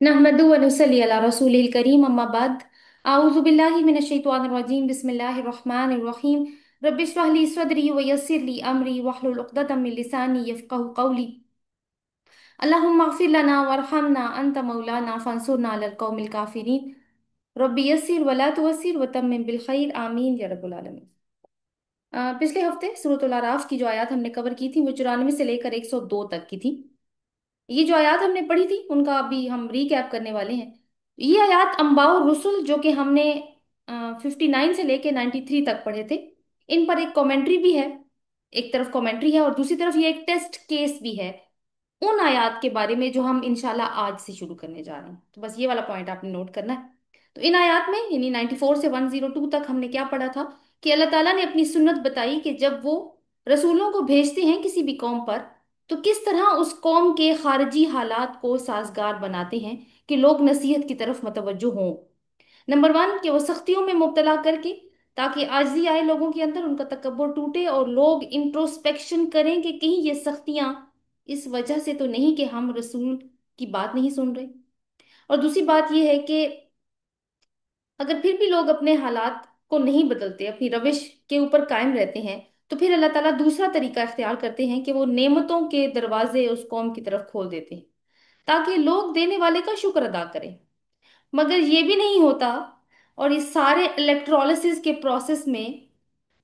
नहमदु व नुसल्ली अला रसूलिल करीम अम्मा बाद आऊज़ु बिल्लाहि मिनश शैतानिर रजीम बिस्मिल्लाहिर रहमानिर रहीम रब्बि इश्रह ली सदरी व यस्सिर ली अमरी वहलुल उक़दतम मिन लिसानी यफ़क़हू क़ौली अल्लाहुम्मा इग़फ़िर लना वरहमना अंत मौलाना फ़ांसुरना अलल क़ौमिल काफ़िरीन रब्बि यस्सिर व ला तुअस्सिर व तम्मिम बिल खैर आमीन या रब्बल आलमीन। पिछले हफ्ते सूरतुल आराफ की जो आयत हमने कवर की थी वो 94 से लेकर 102 तक की थी। ये जो आयत हमने पढ़ी थी उनका अभी हम रीकैप करने वाले हैं। ये आयत अंबाउ रसुल जो कि हमने 59 से लेके 93 तक पढ़े थे, इन पर एक कमेंट्री भी है। एक तरफ कमेंट्री है और दूसरी तरफ ये एक टेस्ट केस भी है उन आयात के बारे में जो हम इंशाल्लाह आज से शुरू करने जा रहे हैं। तो बस ये वाला पॉइंट आपने नोट करना है। तो इन आयात में यानी 94 से 102 तक हमने क्या पढ़ा था कि अल्लाह ताला ने अपनी सुन्नत बताई कि जब वो रसूलों को भेजते हैं किसी भी कौम पर तो किस तरह उस कौम के खारजी हालात को साजगार बनाते हैं कि लोग नसीहत की तरफ मतवज्जो हों। नंबर वन कि वो सख्तियों में मुब्तला करके ताकि आजिज़ी आए लोगों के अंदर, उनका तकब्बुर टूटे और लोग इंट्रोस्पेक्शन करें कि कहीं ये सख्तियां इस वजह से तो नहीं कि हम रसूल की बात नहीं सुन रहे। और दूसरी बात यह है कि अगर फिर भी लोग अपने हालात को नहीं बदलते, अपनी रविश के ऊपर कायम रहते हैं, तो फिर अल्लाह ताला दूसरा तरीका इख्तियार करते हैं कि वो नेमतों के दरवाजे उस कौम की तरफ खोल देते हैं ताकि लोग देने वाले का शुक्र अदा करें। मगर ये भी नहीं होता और इस सारे इलेक्ट्रोलिसिस के प्रोसेस में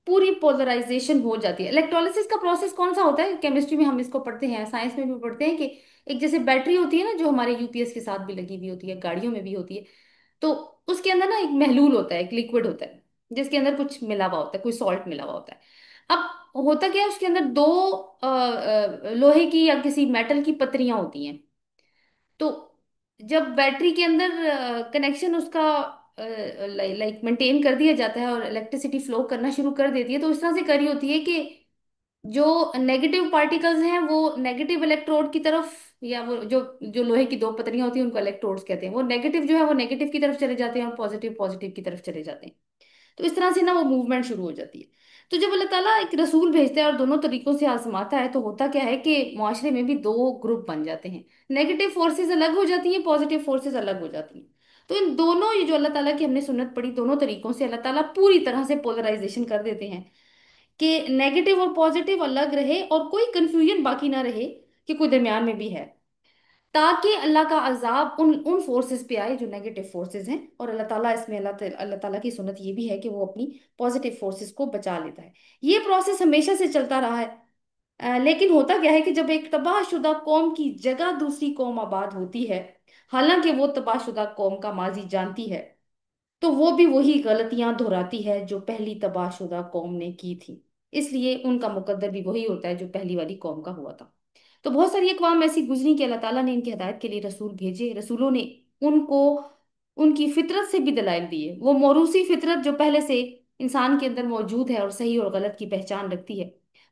पूरी पोलराइजेशन हो जाती है। इलेक्ट्रोलिसिस का प्रोसेस कौन सा होता है? केमिस्ट्री में हम इसको पढ़ते हैं, साइंस में भी पढ़ते हैं कि एक जैसे बैटरी होती है ना जो हमारे यूपीएस के साथ भी लगी हुई होती है, गाड़ियों में भी होती है। तो उसके अंदर ना एक महलूल होता है, एक लिक्विड होता है जिसके अंदर कुछ मिला हुआ होता है, कोई सॉल्ट मिला हुआ होता है। अब होता क्या है, उसके अंदर दो लोहे की या किसी मेटल की पतरियां होती हैं। तो जब बैटरी के अंदर कनेक्शन उसका लाइक मेंटेन कर दिया जाता है और इलेक्ट्रिसिटी फ्लो करना शुरू कर देती है, तो इस तरह से करी होती है कि जो नेगेटिव पार्टिकल्स हैं वो नेगेटिव इलेक्ट्रोड की तरफ, या वो जो जो लोहे की दो पतरियां होती हैं उनको इलेक्ट्रोड्स कहते हैं, वो नेगेटिव जो है वो नेगेटिव की तरफ चले जाते हैं और पॉजिटिव पॉजिटिव की तरफ चले जाते हैं। तो इस तरह से ना वो मूवमेंट शुरू हो जाती है। तो जब अल्लाह ताला एक रसूल भेजता है और दोनों तरीकों से आजमाता है तो होता क्या है कि मुआशरे में भी दो ग्रुप बन जाते हैं। नेगेटिव फोर्सेस अलग हो जाती हैं, पॉजिटिव फोर्सेस अलग हो जाती हैं। तो इन दोनों, ये जो अल्लाह ताला की हमने सुन्नत पढ़ी, दोनों तरीकों से अल्लाह ताला पूरी तरह से पोलराइजेशन कर देते हैं कि नेगेटिव और पॉजिटिव अलग रहे और कोई कंफ्यूजन बाकी ना रहे कि कोई दरमियान में भी है, ताकि अल्लाह का अजाब उन उन फोर्सेस पे आए जो नेगेटिव फोर्सेस हैं। और अल्लाह ताला इसमें अल्लाह ताला की सुन्नत ये भी है कि वो अपनी पॉजिटिव फोर्सेस को बचा लेता है। ये प्रोसेस हमेशा से चलता रहा है। लेकिन होता क्या है कि जब एक तबाहशुदा कौम की जगह दूसरी कौम आबाद होती है, हालांकि वो तबाहशुदा कौम का माजी जानती है, तो वो भी वही गलतियां दोहराती है जो पहली तबाहशुदा कौम ने की थी। इसलिए उनका मुकद्दर भी वही होता है जो पहली वाली कौम का हुआ था। तो बहुत सारी अक़वाम ऐसी गुजरी कि अल्लाह ताला ने इनकी हिदायत के लिए रसूल भेजे। रसूलों ने उनको उनकी फितरत से भी दलाइल दिए, वो मौरूसी फितरत जो पहले से इंसान के अंदर मौजूद है और सही और गलत की पहचान रखती है,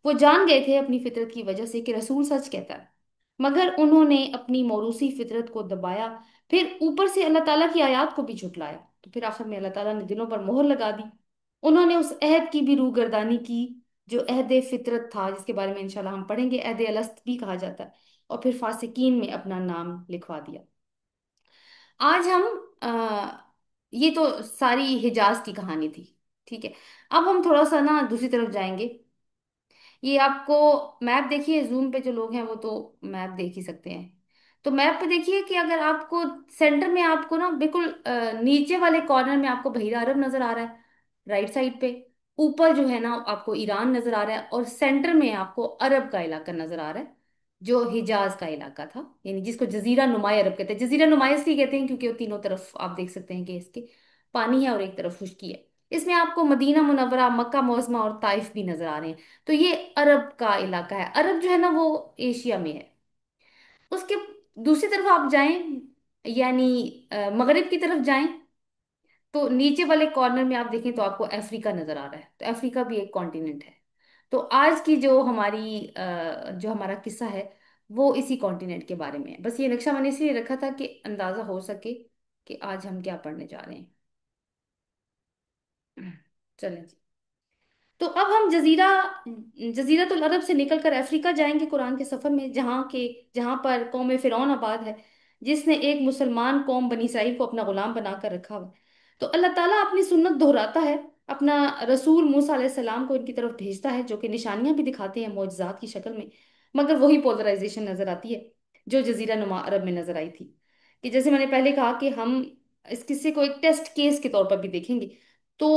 वो जान गए थे अपनी फितरत की वजह से कि रसूल सच कहता है। मगर उन्होंने अपनी मौरूसी फितरत को दबाया, फिर ऊपर से अल्लाह ताला की आयत को भी झुटलाया। तो फिर आखिर में अल्लाह ताला ने दिलों पर मोहर लगा दी। उन्होंने उस अहद की भी रूगर्दानी की जो अहद फितरत था, जिसके बारे में इंशाल्लाह हम पढ़ेंगे, अहद अलस्त भी कहा जाता है। और फिर फासिकीन में अपना नाम लिखवा दिया। आज हम ये तो सारी हिजाज की कहानी थी, ठीक है। अब हम थोड़ा सा ना दूसरी तरफ जाएंगे। ये आपको मैप देखिए, जूम पे जो लोग हैं वो तो मैप देख ही सकते हैं। तो मैप पे देखिए कि अगर आपको सेंटर में आपको ना बिल्कुल नीचे वाले कॉर्नर में आपको बहीरा अरब नजर आ रहा है, राइट साइड पे। ऊपर जो है ना आपको ईरान नजर आ रहा है और सेंटर में आपको अरब का इलाका नजर आ रहा है जो हिजाज का इलाका था, यानी जिसको जजीरा नुमाया अरब कहते हैं। जजीरा नुमाया इसलिए कहते हैं क्योंकि वो तीनों तरफ आप देख सकते हैं कि इसके पानी है और एक तरफ खुश्की है। इसमें आपको मदीना मुनव्वरा, मक्का मुअज़्ज़मा और ताइफ भी नजर आ रहे हैं। तो ये अरब का इलाका है। अरब जो है ना वो एशिया में है। उसके दूसरी तरफ आप जाएं, यानी मगरिब की तरफ जाएं, तो नीचे वाले कॉर्नर में आप देखें तो आपको अफ्रीका नजर आ रहा है। तो अफ्रीका भी एक कॉन्टिनेंट है। तो आज की जो हमारा किस्सा है वो इसी कॉन्टिनेंट के बारे में है। बस ये नक्शा मैंने इसलिए रखा था कि अंदाजा हो सके कि आज हम क्या पढ़ने जा रहे हैं। चलें जी। तो अब हम जजीरतुल अरब से निकलकर अफ्रीका जाएंगे कुरान के सफर में, जहाँ पर कौम फिरौन आबाद है। جس نے ایک مسلمان قوم بنی اسرائیل کو اپنا غلام بنا کر رکھا ہوا ہے۔ تو اللہ تعالیٰ اپنی سنت دہراتا ہے، اپنا رسول موسیٰ علیہ السلام کو ان کی طرف بھیجتا ہے جو کہ نشانیاں بھی دکھاتے ہیں معجزات کی شکل میں، مگر وہی پولرائزیشن نظر آتی ہے جو جزیرہ نما عرب میں نظر آئی تھی، کہ جیسے میں نے پہلے کہا کہ ہم اس قصے کو ایک ٹیسٹ کیس کے طور پر بھی دیکھیں گے۔ تو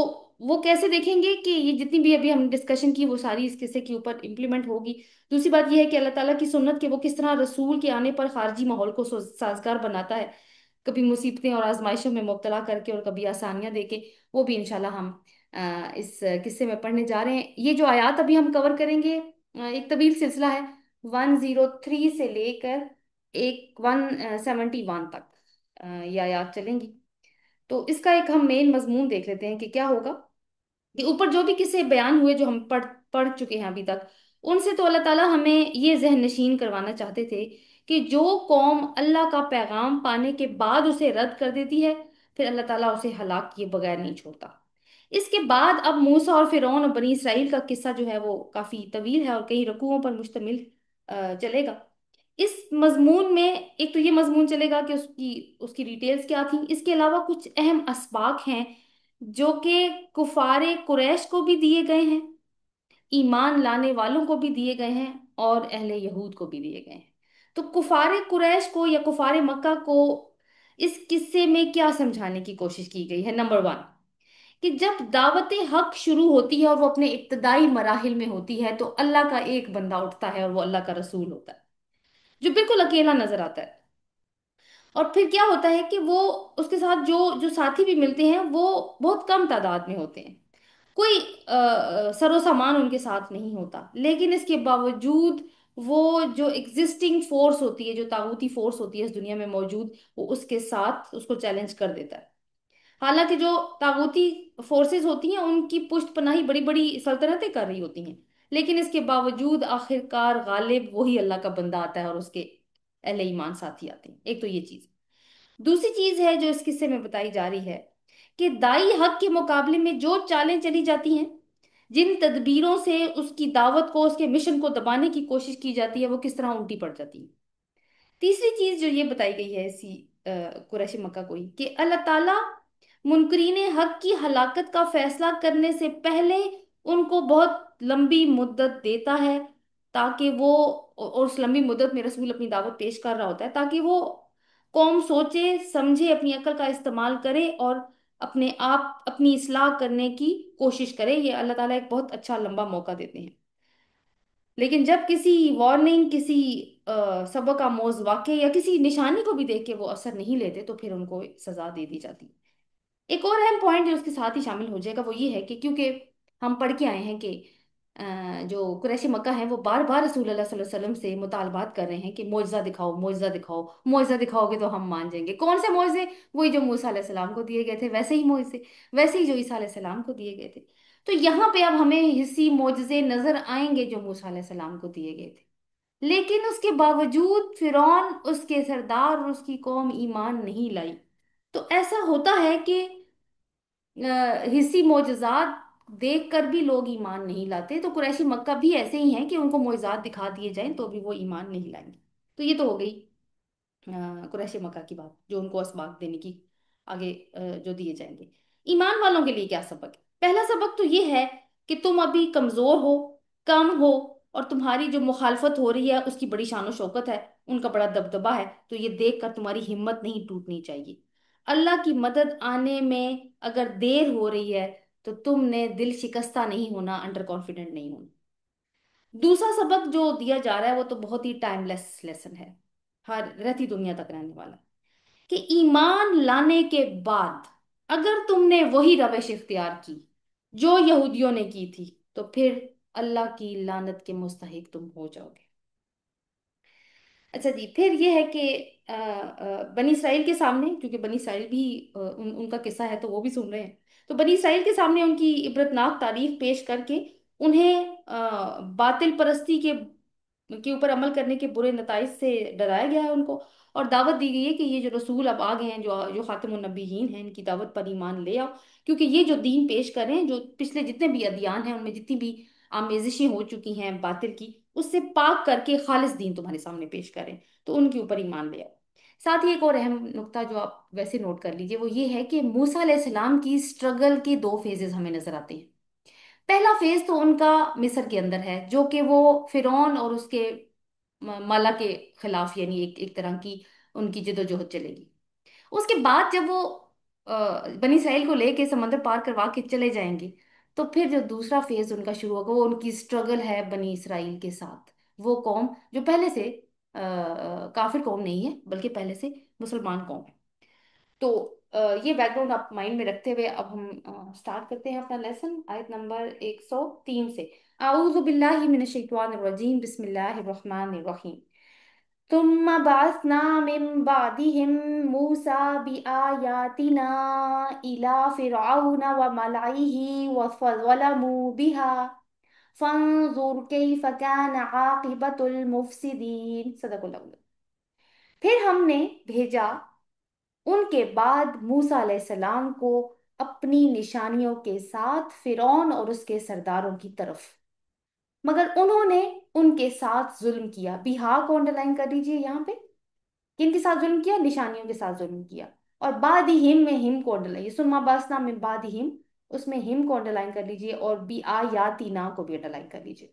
وہ کیسے دیکھیں گے کہ یہ جتنی بھی ابھی ہم ڈسکشن کی وہ ساری اس قصے کے اوپر امپلیمنٹ ہوگی۔ دوسری بات یہ ہے کہ اللہ تعالیٰ کی سنت کہ وہ کس طرح رسول کے آنے پر خارجی ماحول کو سازگار بناتا ہے، کبھی مصیبتیں اور آزمائشوں میں مبتلا کر کے اور کبھی آسانیاں دے کے، وہ بھی انشاءاللہ ہم اس قصے میں پڑھنے جا رہے ہیں۔ یہ جو آیات ابھی ہم کور کریں گے، ایک طویل سلسلہ ہے، 103 سے لے کر 171 تک یہ آیات چلیں گی۔ تو اس کا ایک ہم مین مضمون دیکھ لیتے ہیں کہ کیا ہوگا، کہ اوپر جو بھی قصے بیان ہوئے جو ہم پڑھ چکے ہیں ابھی تک، ان سے تو اللہ تعالیٰ ہمیں یہ ذہن نشین کروانا چاہتے تھے کہ جو قوم اللہ کا پیغام پانے کے بعد اسے رد کر دیتی ہے، پھر اللہ تعالیٰ اسے ہلاک کیے بغیر نہیں چھوڑتا۔ اس کے بعد اب موسیٰ اور فرعون اور بنی اسرائیل کا قصہ جو ہے وہ کافی طویل ہے اور کئی رکوعوں پر مشتمل چلے گا۔ اس مضمون میں ایک تو یہ مضمون چلے گا کہ اس کی ڈیٹیلز کیا تھیں، اس کے علاوہ کچھ اہم اسباق ہیں جو کہ کفار قریش کو بھی دیے گئے ہیں، ایمان لانے والوں کو بھی دیے گئے ہیں، اور اہل یہود کو بھی دیے گئے ہیں۔ تو کفار قریش کو یا کفار مکہ کو اس قصے میں کیا سمجھانے کی کوشش کی گئی ہے؟ نمبر ون، کہ جب دعوت حق شروع ہوتی ہے اور وہ اپنے ابتدائی مراحل میں ہوتی ہے تو اللہ کا ایک بندہ اٹھتا ہے اور وہ اللہ کا رسول ہوتا ہے جو بالکل اکیلا نظر آتا ہے، اور پھر کیا ہوتا ہے کہ وہ اس کے ساتھ جو جو ساتھی بھی ملتے ہیں وہ بہت کم تعداد میں ہوتے ہیں، کوئی سر و سامان ان کے ساتھ نہیں ہوتا، لیکن اس کے باوجود وہ جو ایگزسٹنگ فورس ہوتی ہے، جو طاغوتی فورس ہوتی ہے اس دنیا میں موجود، وہ اس کے ساتھ اس کو چیلنج کر دیتا ہے۔ حالانکہ جو طاغوتی فورسز ہوتی ہیں ان کی پشت پناہی بڑی بڑی سلطنتیں کر رہی ہوتی ہیں، لیکن اس کے باوجود آخرکار غالب وہی اللہ کا بندہ آتا ہے اور اس کے اہل ایمان ساتھی آتے ہیں۔ ایک تو یہ چیز۔ دوسری چیز ہے جو اس قصے میں بتائی جا رہی ہے کہ دائی حق کے مقابلے میں جو چالیں چلی جاتی ہیں، جن تدبیروں سے اس کی دعوت کو، اس کے مشن کو دبانے کی کوشش کی جاتی ہے، وہ کس طرح الٹی پڑ جاتی ہیں۔ تیسری چیز جو یہ بتائی گئی ہے اسی قریش مکہ کو ہی، کہ اللہ تعالیٰ منکرین حق کی ہلاکت کا فیصلہ کرنے سے پہلے ان کو بہت لمبی مدت دیتا ہے تاکہ وہ، اور اس لمبی مدت میں رسول اپنی دعوت پیش کر رہا ہوتا ہے تاکہ وہ قوم سوچے سمجھے، اپنی عقل کا استعمال کرے اور اپنے آپ اپنی اصلاح کرنے کی کوشش کرے۔ یہ اللہ تعالیٰ ایک بہت اچھا لمبا موقع دیتے ہیں، لیکن جب کسی وارننگ، کسی سبق آموز واقعے یا کسی نشانی کو بھی دیکھ کے وہ اثر نہیں لیتے تو پھر ان کو سزا دے دی جاتی۔ ایک اور اہم پوائنٹ جو اس کے ساتھ ہی شامل ہو جائے گا وہ یہ ہے کہ کیونکہ ہم پڑھ کے آئے ہیں کہ جو قریش مکہ ہیں وہ بار بار رسول اللہ صلی اللہ علیہ وسلم سے مطالبات کر رہے ہیں کہ معجزہ دکھاؤ، معجزہ دکھاؤ، معجزہ دکھاؤ گے تو ہم مان جائیں گے۔ کون سے معجزے؟ وہی جو موسیٰ علیہ السلام کو دیے گئے تھے، ویسے ہی معجزے، ویسے ہی جو عیسیٰ علیہ السلام کو دیے گئے تھے۔ تو یہاں پہ اب ہمیں حصی معجزے نظر آئیں گے جو موسیٰ علیہ السلام کو دیے گئے تھے، لیکن اس کے باوجود فرعون، اس کے سردار اور اس کی قوم ایمان نہیں لائی۔ تو ایسا ہوتا ہے کہ حصی معجزات دیکھ کر بھی لوگ ایمان نہیں لاتے، تو قریشی مکہ بھی ایسے ہی ہیں کہ ان کو معجزات دکھا دیے جائیں تو بھی وہ ایمان نہیں لائیں گے۔ تو یہ تو ہو گئی قریش مکہ کی بات جو ان کو اسباق دینے کی آگے جو دیے جائیں گے۔ ایمان والوں کے لیے کیا سبق ہے؟ پہلا سبق تو یہ ہے کہ تم ابھی کمزور ہو، کم ہو، اور تمہاری جو مخالفت ہو رہی ہے اس کی بڑی شان و شوکت ہے، ان کا بڑا دبدبا ہے، تو یہ دیکھ کر تمہاری ہمت نہیں ٹوٹنی چاہیے۔ اللہ کی مدد آنے میں اگر دیر ہو رہی ہے تو تم نے دل شکستہ نہیں ہونا، انڈر کانفیڈنٹ نہیں ہونا۔ دوسرا سبق جو دیا جا رہا ہے وہ تو بہت ہی ٹائم لیس لیسن ہے، ہر رہتی دنیا تک رہنے والا، کہ ایمان لانے کے بعد اگر تم نے وہی روش اختیار کی جو یہودیوں نے کی تھی تو پھر اللہ کی لعنت کے مستحق تم ہو جاؤ گے۔ اچھا جی، پھر یہ ہے کہ بنی اسرائیل کے سامنے، کیونکہ بنی اسرائیل بھی ان کا قصہ ہے تو وہ بھی سن رہے ہیں، تو بنی اسرائیل کے سامنے ان کی عبرتناک تعریف پیش کر کے انہیں باطل پرستی کے اوپر عمل کرنے کے برے نتائج سے ڈرایا گیا ہے ان کو، اور دعوت دی گئی ہے کہ یہ جو رسول اب آ گئے ہیں، جو جو خاتم النبیین ہیں، ان کی دعوت پر ایمان لے آؤ، کیونکہ یہ جو دین پیش کر رہے ہیں، جو پچھلے جتنے بھی ادیان ہیں ان میں جتنی بھی آمیزشیں ہو چکی ہیں باطل کی، اس سے پاک کر کے خالص دین تمہارے سامنے پیش کریں، تو ان کے اوپر ایمان لے آؤ۔ ساتھ ہی ایک اور اہم نقطہ جو آپ ویسے نوٹ کر لیجئے وہ یہ ہے کہ موسیٰ علیہ السلام کی سٹرگل کے دو فیزز ہمیں نظر آتے ہیں۔ پہلا فیز تو ان کا مصر کے اندر ہے، جو کہ وہ فرعون اور اس کے مالا کے خلاف، یعنی ایک طرح کی ان کی جدوجہد چلے گی۔ اس کے بعد جب وہ بنی اسرائیل کو لے کے سمندر پار کروا کے چلے جائیں گے، تو پھر جو دوسرا فیز ان کا شروع ہوگا وہ ان کی سٹرگل ہے بنی اسرائیل کے ساتھ، وہ قوم جو پہلے سے کافر قوم نہیں ہے بلکہ پہلے سے مسلمان قوم ہے۔ تو یہ بیک گراؤنڈ آپ مائنڈ میں رکھتے ہوئے اب ہم سٹارٹ کرتے ہیں اپنا لیسن آیت نمبر 103 سے۔ اعوذ باللہ من الشیطان الرجیم، بسم اللہ الرحمن الرحیم۔ ثم بعثنا من بعدهم موسى بآياتنا إلى فرعون وملئه فظلموا بها فانظر كيف كان عاقبة المفسدين، صدق اللہ علیہ۔ پھر ہم نے بھیجا ان کے بعد موسیٰ علیہ السلام کو اپنی نشانیوں کے ساتھ فرعون اور اس کے سرداروں کی طرف، مگر انہوں نے ان کے ساتھ ظلم کیا۔ بیہا کو انڈرلائن کر دیجئے یہاں پہ، کن کے ساتھ ظلم کیا؟ نشانیوں کے ساتھ ظلم کیا۔ اور بعد ہم میں ہم کو انڈرلائن، سما باسنا میں بعد ہم، اس میں ہم کو انڈرلائن کر لیجئے اور بی آیاتنا کو بھی انڈرلائن کر لیجئے۔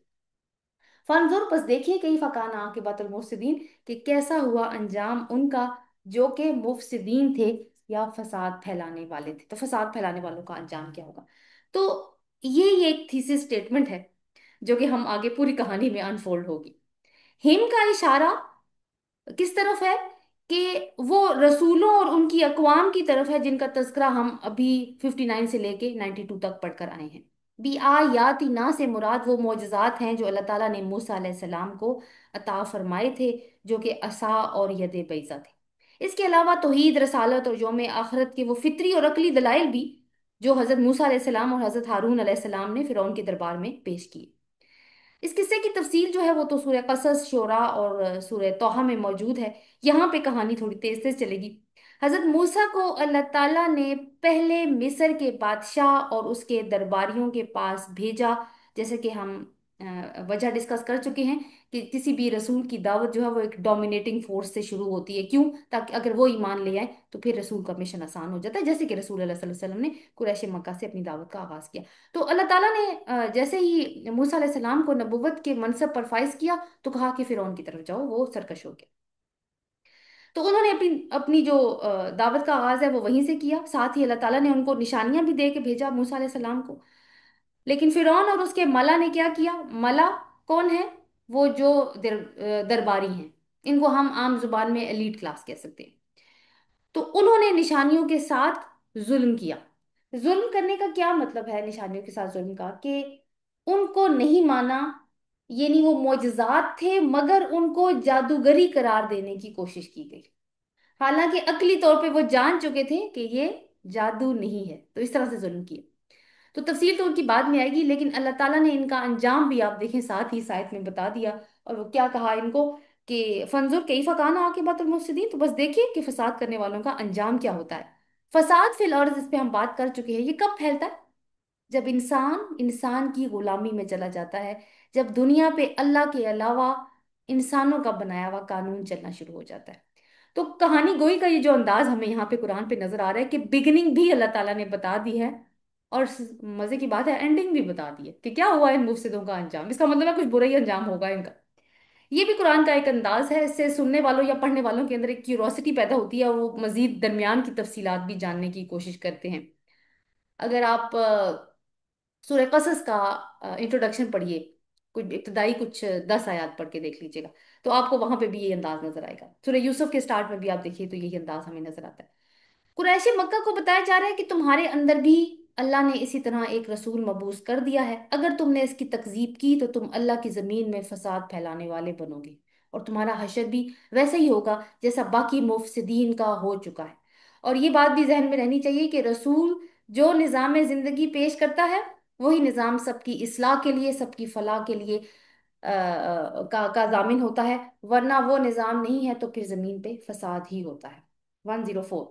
فانظر، پس دیکھیے کئی فکان عاقبت المفسدین، کہ کیسا ہوا انجام ان کا جو کہ مفسدین تھے یا فساد پھیلانے والے تھے، تو فساد پھیلانے والوں کا انجام کیا ہوگا۔ تو یہ ایک تھیسس سٹیٹمنٹ ہے جو کہ ہم آگے پوری کہانی میں انفولڈ ہوگی۔ ہم کا اشارہ کس طرف ہے؟ کہ وہ رسولوں اور ان کی اقوام کی طرف ہے جن کا تذکرہ ہم ابھی 59 سے لے کے 92 تک پڑھ کر آئے ہیں۔ بی آیاتنا سے مراد وہ معجزات ہیں جو اللہ تعالیٰ نے موسیٰ علیہ السلام کو عطا فرمائے تھے، جو کہ عصا اور ید بیضہ تھے۔ اس کے علاوہ توحید، رسالت اور یوم آخرت کے وہ فطری اور عقلی دلائل بھی جو حضرت موسیٰ علیہ السلام اور حضرت ہارون علیہ السلام نے فرعون کے دربار میں پیش کیے۔ اس قصے کی تفصیل جو ہے وہ تو سورہ قصص، شعراء اور سورہ طٰہٰ میں موجود ہے۔ یہاں پہ کہانی تھوڑی تیز تیز چلے گی۔ حضرت موسیٰ کو اللہ تعالیٰ نے پہلے مصر کے بادشاہ اور اس کے درباریوں کے پاس بھیجا، جیسے کہ ہم وجہ ڈسکس کر چکے ہیں کہ کسی بھی رسول کی دعوت جو ہے وہ ایک ڈومینیٹنگ فورس سے شروع ہوتی ہے۔ کیوں؟ تاکہ اگر وہ ایمان لے آئے تو پھر رسول کا مشن آسان ہو جاتا ہے، جیسے کہ رسول اللہ صلی اللہ علیہ وسلم نے قریش مکہ سے اپنی دعوت کا آغاز کیا۔ تو اللہ تعالیٰ نے جیسے ہی موسیٰ علیہ السلام کو نبوت کے منصب پر فائز کیا تو کہا کہ فرعون کی طرف جاؤ، وہ سرکش ہو گیا۔ تو انہوں نے اپنی اپنی جو دعوت کا آغاز ہے وہ وہیں سے کیا۔ ساتھ ہی اللہ تعالیٰ نے ان کو نشانیاں بھی دے کے بھیجا موسیٰ علیہ السلام کو۔ لیکن فرعون اور اس کے ملا نے کیا کیا؟ ملا کون ہے؟ وہ جو درباری ہیں، ان کو ہم عام زبان میں ایلیٹ کلاس کہہ سکتے ہیں۔ تو انہوں نے نشانیوں کے ساتھ ظلم کیا۔ ظلم کرنے کا کیا مطلب ہے نشانیوں کے ساتھ ظلم کا؟ کہ ان کو نہیں مانا، یعنی وہ معجزات تھے مگر ان کو جادوگری قرار دینے کی کوشش کی گئی، حالانکہ عقلی طور پہ وہ جان چکے تھے کہ یہ جادو نہیں ہے، تو اس طرح سے ظلم کیا۔ تو تفصیل تو ان کی بعد میں آئے گی، لیکن اللہ تعالیٰ نے ان کا انجام بھی آپ دیکھیں ساتھ ہی ساتھ میں بتا دیا۔ اور وہ کیا کہا ان کو کہ فنظر کیف کان عاقبۃ المفسدین، تو بس دیکھیے کہ فساد کرنے والوں کا انجام کیا ہوتا ہے۔ فساد فی الارض، اس پہ ہم بات کر چکے ہیں، یہ کب پھیلتا ہے؟ جب انسان انسان کی غلامی میں چلا جاتا ہے، جب دنیا پہ اللہ کے علاوہ انسانوں کا بنایا ہوا قانون چلنا شروع ہو جاتا ہے۔ تو کہانی گوئی کا یہ جو انداز ہمیں یہاں پہ قرآن پہ نظر آ رہا ہے کہ بگننگ بھی اللہ تعالیٰ نے بتا دی ہے، اور مزے کی بات ہے اینڈنگ بھی بتا دی ہے کہ کیا ہوا ان مفسدوں کا انجام۔ اس کا مطلب ہے کچھ برا ہی انجام ہوگا ان کا۔ یہ بھی قرآن کا ایک انداز ہے، اس سے سننے والوں یا پڑھنے والوں کے اندر ایک کیوروسٹی پیدا ہوتی ہے، وہ مزید درمیان کی تفصیلات بھی جاننے کی کوشش کرتے ہیں۔ اگر آپ سورہ قصص کا انٹروڈکشن پڑھیے، کچھ ابتدائی کچھ 10 آیات پڑھ کے دیکھ لیجیے گا، تو آپ کو وہاں پہ بھی یہ انداز نظر آئے گا۔ سورہ یوسف کے سٹارٹ میں بھی آپ دیکھیے تو یہی انداز ہمیں نظر آتا ہے۔ قریش مکہ کو بتایا جا رہا ہے کہ تمہارے اندر بھی اللہ نے اسی طرح ایک رسول مبعوث کر دیا ہے، اگر تم نے اس کی تکذیب کی تو تم اللہ کی زمین میں فساد پھیلانے والے بنو گے، اور تمہارا حشر بھی ویسا ہی ہوگا جیسا باقی مفسدین کا ہو چکا ہے۔ اور یہ بات بھی ذہن میں رہنی چاہیے کہ رسول جو نظام زندگی پیش کرتا ہے وہی نظام سب کی اصلاح کے لیے، سب کی فلاح کے لیے کا ضامن ہوتا ہے، ورنہ وہ نظام نہیں ہے تو پھر زمین پہ فساد ہی ہوتا ہے۔ 104۔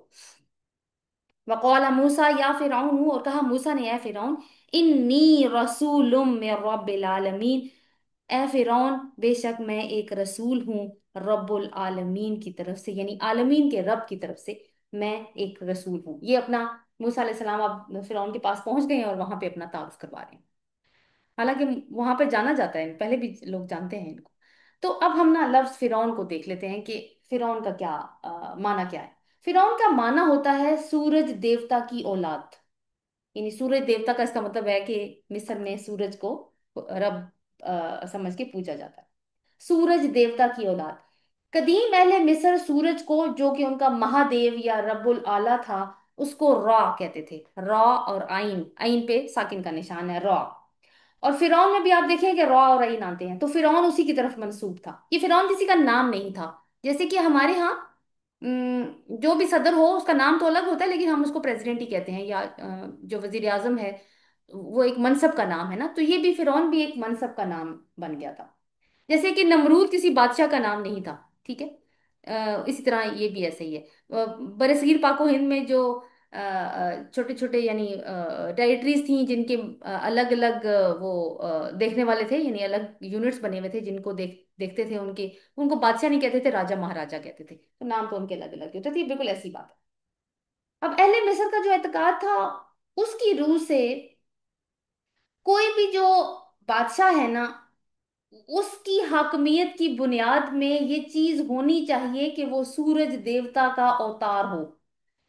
وقال موسیٰ یا فرعون، اور کہا موسیٰ نے اے فرعون، انی رسول من رب العالمین، اے فرعون بے شک میں ایک رسول ہوں रब्बुल आलमीन की तरफ से, यानी आलमीन के रब की तरफ से मैं एक रसूल हूँ। ये अपना मूसा अलैहिस्सलाम अब फिरौन के पास पहुंच गए हैं और वहां पे अपना तारुफ करवा रहे हैं। हालांकि वहां पे जाना जाता है, पहले भी लोग जानते हैं इनको। तो अब हम ना लफ्ज फिरौन को देख लेते हैं कि फिरौन का क्या माना क्या है। फिरौन का माना होता है सूरज देवता की औलाद। यानी सूरज देवता का इसका मतलब है कि मिस्र में सूरज को रब समझ के पूजा जाता है। सूरज देवता की औलाद। कदीम अहले मिस्र सूरज को, जो कि उनका महादेव या रब्बुल आला था, उसको रॉ कहते थे। रॉ और आइन, आइन पे साकिन का निशान है, रॉ। और फिरौन में भी आप देखें कि रॉ और आइन आते हैं, तो फिरौन उसी की तरफ मंसूब था। ये फिरौन किसी का नाम नहीं था। जैसे कि हमारे यहाँ जो भी सदर हो उसका नाम तो अलग होता है, लेकिन हम उसको प्रेसिडेंट ही कहते हैं, या जो वजीर आजम है वो एक मनसब का नाम है ना, तो ये भी फिरौन भी एक मनसब का नाम बन गया था। जैसे कि नमरूद किसी बादशाह का नाम नहीं था, ठीक है। इसी तरह ये भी ऐसे ही है। बरसगीर पाको हिंद में जो छोटे छोटे यानी टेरिटरीज थी, जिनके अलग अलग वो देखने वाले थे, यानी अलग यूनिट्स बने हुए थे जिनको देखते थे, उनके उनको बादशाह नहीं कहते थे, राजा महाराजा कहते थे, तो नाम तो उनके अलग अलग होते थे। बिल्कुल ऐसी बात है। अब अहले मिस्र का जो एतकाद था, उसकी रूह से कोई भी जो बादशाह है ना, उसकी हाकमियत की बुनियाद में ये चीज होनी चाहिए कि वो सूरज देवता का अवतार हो।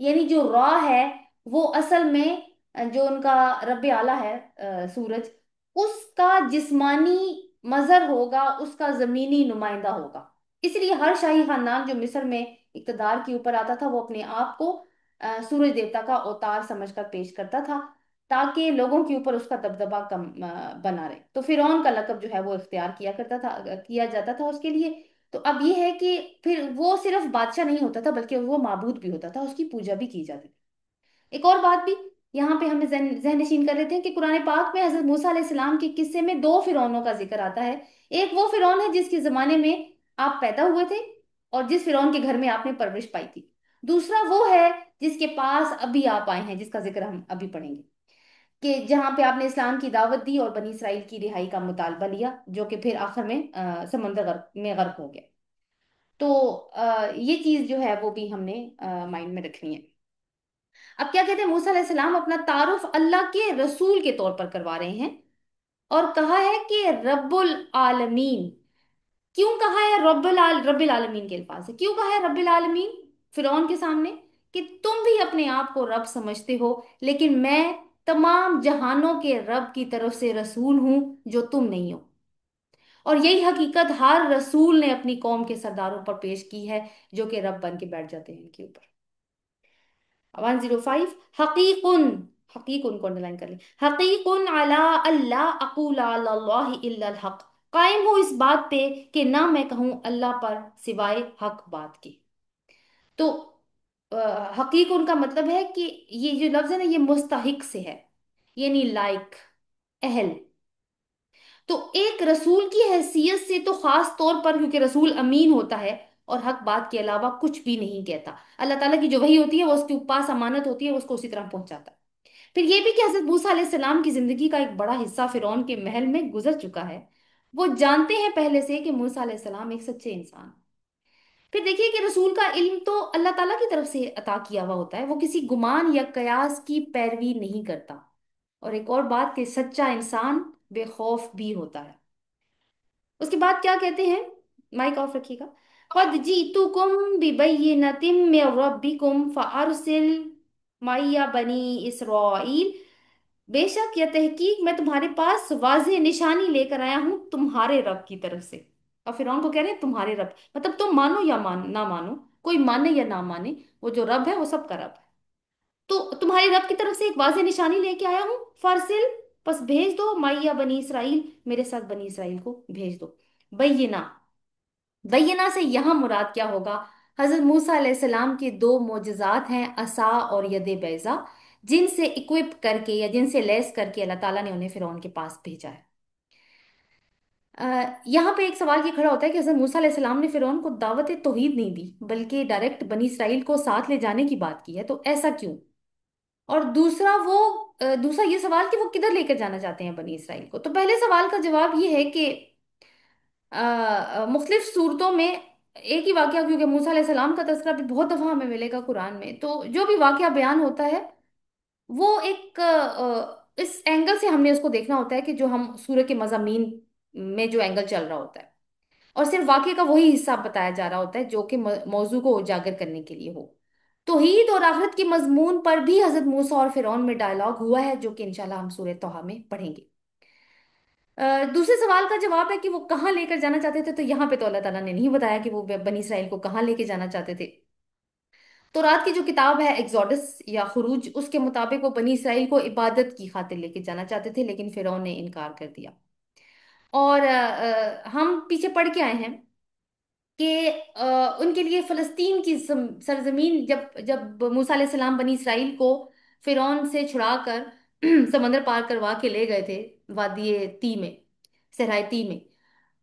यानी जो रॉ है वो असल में जो उनका रब आला है सूरज, उसका जिस्मानी मजहर होगा, उसका जमीनी नुमाइंदा होगा। इसलिए हर शाही खानदान जो मिस्र में इक़्तिदार के ऊपर आता था, वो अपने आप को सूरज देवता का अवतार समझकर पेश करता था, ताकि लोगों के ऊपर उसका दबदबा कम बना रहे। तो फिरौन का लकब जो है वो इख्तियार किया करता था, किया जाता था उसके लिए। तो अब ये है कि फिर वो सिर्फ बादशाह नहीं होता था, बल्कि वो माबूद भी होता था, उसकी पूजा भी की जाती थी। एक और बात भी यहाँ पे हमें जहन नशीन कर लेते हैं कि कुरान पाक में हजरत मूसा अलैहिस्सलाम के किस्से में दो फिरौनों का जिक्र आता है। एक वो फिरौन है जिसके जमाने में आप पैदा हुए थे और जिस फिरौन के घर में आपने परवरिश पाई थी। दूसरा वो है जिसके पास अभी आप आए हैं, जिसका जिक्र हम अभी पढ़ेंगे, कि जहाँ पे आपने इस्लाम की दावत दी और बनी इसराइल की रिहाई का मुतालबा लिया, जो कि फिर आखिर में समंदर में गर्क हो गया। तो ये चीज जो है वो भी हमने माइंड में रखनी है। अब क्या कहते हैं, मूसा अलैहिस्सलाम अपना तारुफ अल्लाह के रसूल के तौर पर करवा रहे हैं, और कहा है कि रब्बुल आलमीन। क्यों कहा है रब्बिल आलमीन के अल्फाज से, क्यों कहा है रब्बिल आलमीन फिरौन के सामने? कि तुम भी अपने आप को रब समझते हो, लेकिन मैं तमाम जहानों के रब की तरफ से रसूल हूं, जो तुम नहीं हो। और यही हकीकत हर रसूल ने अपनी कौम के सरदारों पर पेश की है, जो कि रब बन के बैठ जाते हैं इनके ऊपर। 105, हकीकुन, हकीकुन को अंडरलाइन कर ले, हकीकुन अला अल्लाह अकूल अल्लाह इल्लल हक। कायम हूँ इस बात पे कि ना मैं कहूँ अल्लाह पर सिवाय हक बात के। तो हकीक उनका मतलब है कि ये जो लफ्ज है ना, ये मुस्तहिक से है, यानी लायक, अहल। तो एक रसूल की हैसियत से तो खास तौर पर, क्योंकि रसूल अमीन होता है और हक बात के अलावा कुछ भी नहीं कहता। अल्लाह ताला की जो वही होती है वो उसके पास अमानत होती है, वो उसको उसी तरह पहुंचाता है। फिर ये भी कि हजरत मूसा अलैहिस्सलाम की जिंदगी का एक बड़ा हिस्सा फिरौन के महल में गुजर चुका है। वो जानते हैं पहले से कि मूसा अलैहिस्सलाम एक सच्चे इंसान। फिर देखिए कि रसूल का इल्म तो अल्लाह ताला की तरफ से अता किया हुआ होता है, वो किसी गुमान या कयास की पैरवी नहीं करता। और एक और बात कि सच्चा इंसान बेखौफ भी होता है। उसके बाद क्या कहते हैं, माइक ऑफ रखिएगा। कद जीतुकुम बिबय्यिनतिम मिर रब्बिकुम फअरसिल माइया बनी इसराइल। बेशक या तहकीक मैं तुम्हारे पास वाज़ेह निशानी लेकर आया हूं तुम्हारे रब की तरफ से। और फिरौन को कह रहे हैं तुम्हारे रब, मतलब तुम मानो या ना मानो, कोई माने या ना माने, वो जो रब है वो सबका रब है। तो तुम्हारे रब की तरफ से एक वाज़ेह निशानी लेके आया हूँ, फरसिल, बस भेज दो माइया बनी इसराइल, मेरे साथ बनी इसराइल को भेज दो। बैयना, बैयना से यहाँ मुराद क्या होगा? हजरत मूसा अलैहिस्सलाम के दो मोजज़ात हैं, असा और यदे बैजा, जिनसे इक्विप करके या जिनसे लैस करके अल्लाह ताला ने उन्हें फिरौन के पास भेजा है। यहाँ पे एक सवाल ये खड़ा होता है कि हजरत मूसा अलैहिस्सलाम ने फिरौन को दावत तौहीद नहीं दी, बल्कि डायरेक्ट बनी इसराइल को साथ ले जाने की बात की है, तो ऐसा क्यों? और दूसरा वो दूसरा ये सवाल कि वो किधर लेकर जाना चाहते हैं बनी इसराइल को। तो पहले सवाल का जवाब ये है कि मुख्तलिफ सूरतों में एक ही वाकया, क्योंकि मूसा अलैहि सलाम का तज़किरा भी बहुत दफा हमें मिलेगा कुरान में, तो जो भी वाकया बयान होता है वो एक इस एंगल से हमने उसको देखना होता है कि जो हम सूरह के मज़ामीन में जो एंगल चल रहा होता है, और सिर्फ वाकये का वही हिस्सा बताया जा रहा होता है जो कि मौजू को उजागर करने के लिए हो। तौहीद और आखिरत के मजमून पर भी हजरत मूसा और फिरौन में डायलॉग हुआ है, जो कि इंशाल्लाह हम सूरह तौहा में पढ़ेंगे। दूसरे सवाल का जवाब है कि वो कहाँ लेकर जाना चाहते थे, तो यहाँ पे तो अल्लाह ताला ने नहीं बताया कि वो बनी इसराइल को कहाँ लेके जाना चाहते थे। तो रात की जो किताब है एग्जोडस या खुरूज, उसके मुताबिक वो बनी इसराइल को इबादत की खातिर लेके जाना चाहते थे, लेकिन फिरौन ने इनकार कर दिया। और हम पीछे पढ़ के आए हैं कि उनके लिए फलस्तीन की सरजमीन, जब जब मूसा अलैहिस्सलाम बनी इसराइल को फिरौन से छुड़ाकर समंदर पार करवा के ले गए थे, वादी ती में, सहराई ती में,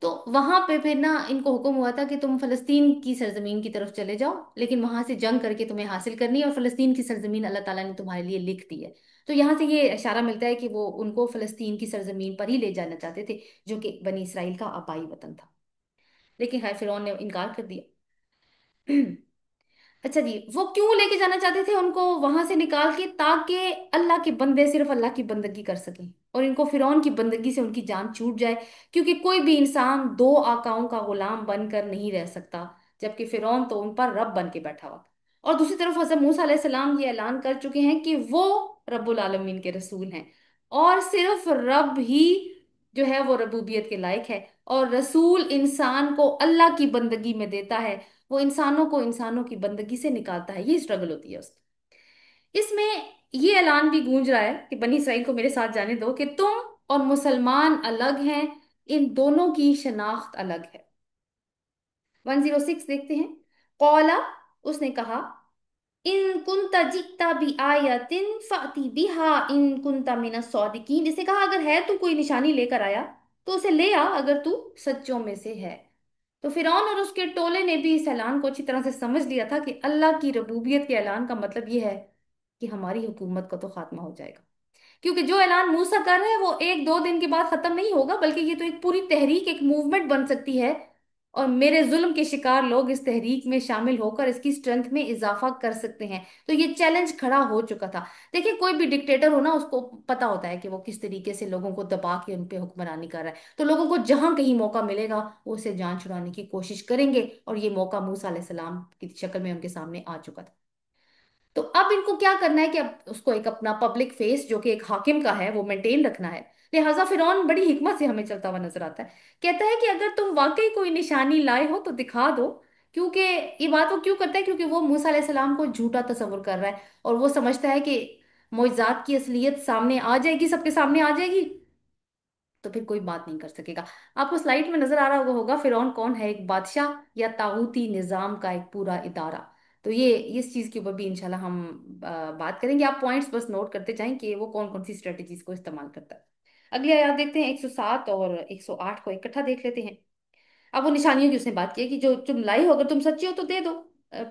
तो वहां पे फिर ना इनको हुक्म हुआ था कि तुम फलस्तीन की सरजमीन की तरफ चले जाओ, लेकिन वहां से जंग करके तुम्हें हासिल करनी है, और फलस्तीन की सरजमीन अल्लाह ताला ने तुम्हारे लिए लिख दी है। तो यहाँ से ये इशारा मिलता है कि वो उनको फलस्तीन की सरजमीन पर ही ले जाना चाहते थे, जो कि बनी इसराइल का आबाई वतन था। लेकिन खैर फिरौन ने इनकार कर दिया। अच्छा जी, वो क्यों लेके जाना चाहते थे उनको वहां से निकाल के, ताकि अल्लाह के बंदे सिर्फ अल्लाह की बंदगी कर सकें और इनको फिरौन की बंदगी से उनकी जान छूट जाए, क्योंकि कोई भी इंसान दो आकाओं का गुलाम बनकर नहीं रह सकता, जबकि फिरौन तो उन पर रब बन के बैठा हुआ। और दूसरी तरफ हजरत मूसा अलैहि सलाम ये ऐलान कर चुके हैं कि वो रब्बुल आलमीन के रसूल हैं, और सिर्फ रब ही जो है वो रबूबियत के लायक है, और रसूल इंसान को अल्लाह की बंदगी में देता है, वो इंसानों को इंसानों की बंदगी से निकालता है, ये स्ट्रगल होती है उसकी। इसमें ये ऐलान भी गूंज रहा है कि बनी इसराइल को मेरे साथ जाने दो कि तुम और मुसलमान अलग हैं, इन दोनों की शनाख्त अलग है। 106 देखते हैं। कौला, उसने कहा, इन कुंता जिक्ता भी आयतिन फाती बिहा इन कुंता मिना सौदिकीन, इसने कहा अगर है तू कोई निशानी लेकर आया तो उसे ले आ, अगर तू सच्चों में से है। तो फिरौन और उसके टोले ने भी इस ऐलान को अच्छी तरह से समझ लिया था कि अल्लाह की रबूबियत के ऐलान का मतलब यह है कि हमारी हुकूमत का तो खात्मा हो जाएगा, क्योंकि जो ऐलान मूसा कर रहे हैं वो एक दो दिन के बाद खत्म नहीं होगा, बल्कि ये तो एक पूरी तहरीक, एक मूवमेंट बन सकती है, और मेरे जुल्म के शिकार लोग इस तहरीक में शामिल होकर इसकी स्ट्रेंथ में इजाफा कर सकते हैं। तो ये चैलेंज खड़ा हो चुका था। देखिए, कोई भी डिक्टेटर हो ना, उसको पता होता है कि वो किस तरीके से लोगों को दबा के उन पे हुक्मरानी कर रहा है, तो लोगों को जहां कहीं मौका मिलेगा वो उसे जान छुड़ाने की कोशिश करेंगे, और ये मौका मूसा अलैहिस्सलाम की शक्ल में उनके सामने आ चुका था। तो अब इनको क्या करना है कि अब उसको एक अपना पब्लिक फेस जो कि एक हाकिम का है वो मेंटेन रखना है। लिहाजा फिरौन बड़ी हिकमत से हमें चलता हुआ नजर आता है। कहता है कि अगर तुम वाकई कोई निशानी लाए हो तो दिखा दो, क्योंकि ये बात वो क्यों करता है, क्योंकि वो मूसा अलैहिस्सलाम को झूठा तस्वुर कर रहा है, और वो समझता है कि मोइज़ात की असलियत सामने आ जाएगी, सबके सामने आ जाएगी, तो फिर कोई बात नहीं कर सकेगा। आपको स्लाइड में नजर आ रहा होगा फिरौन कौन है, एक बादशाह या ताऊती निजाम का एक पूरा इदारा। तो ये इस चीज के ऊपर भी इंशाल्लाह हम बात करेंगे। आप पॉइंट्स बस नोट करते जाएं कि वो कौन कौन सी स्ट्रेटजीज को इस्तेमाल करता है। अगली आयत देखते हैं, 107 और 108 को इकट्ठा देख लेते हैं। अब वो निशानियों की उसने बात की है कि जो तुम लाई हो, अगर तुम सच्चे हो तो दे दो,